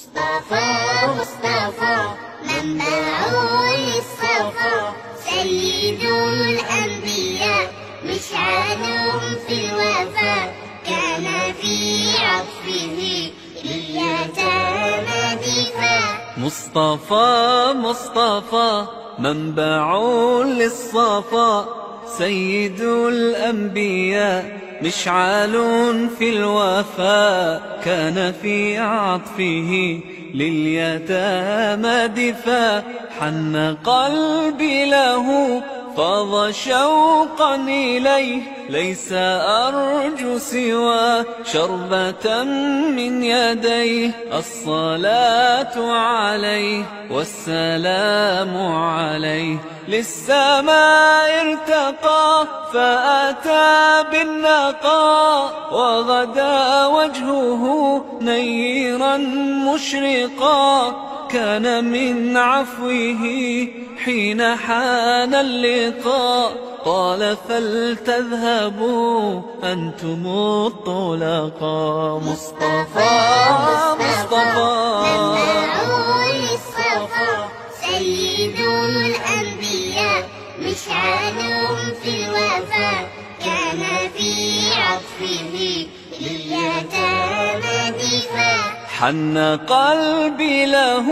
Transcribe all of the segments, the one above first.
مصطفى منبع للصفا، سيد الأنبياء مشعل في الوفا، كان في عطفه لليتامى دفا. مصطفى منبع للصفا، سيد الأنبياء مشعل في الوفا، كان في عطفه لليتامى دفا. حن قلبي له فاض شوقا إليه، ليس أرجو سوى شربة من يديه. الصلاة عليه والسلام عليه، للسماء ارتقى فأتى بالنقاء، وغدا وجهه نيرا مشرقا. كان من عفوه حين حان اللقاء، قال فلتذهبوا أنتم الطلقاء. مصطفى منبع للصفا، سيد الأنبياء مشعل في الوفا، كان في عطفه لليتامى دفا. حن قلبي له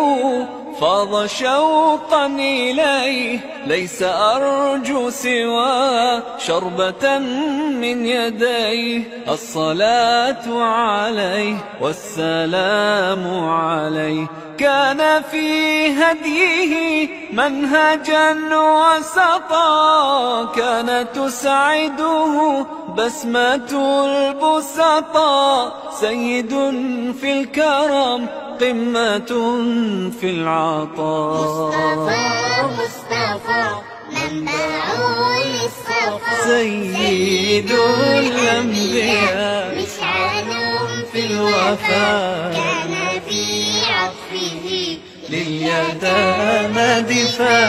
فاض شوقا إليه، ليس أرجو سوى شربة من يديه. الصلاة عليه والسلام عليه، كان في هديه منهجا وسطا، كانت تسعده بسمة البسطاء. سيد في الكرم قمة في العطاء. مصطفى منبع للصفا، سيد الأنبياء مشعل في الوفا، كان في عطفه لليتامى دفا.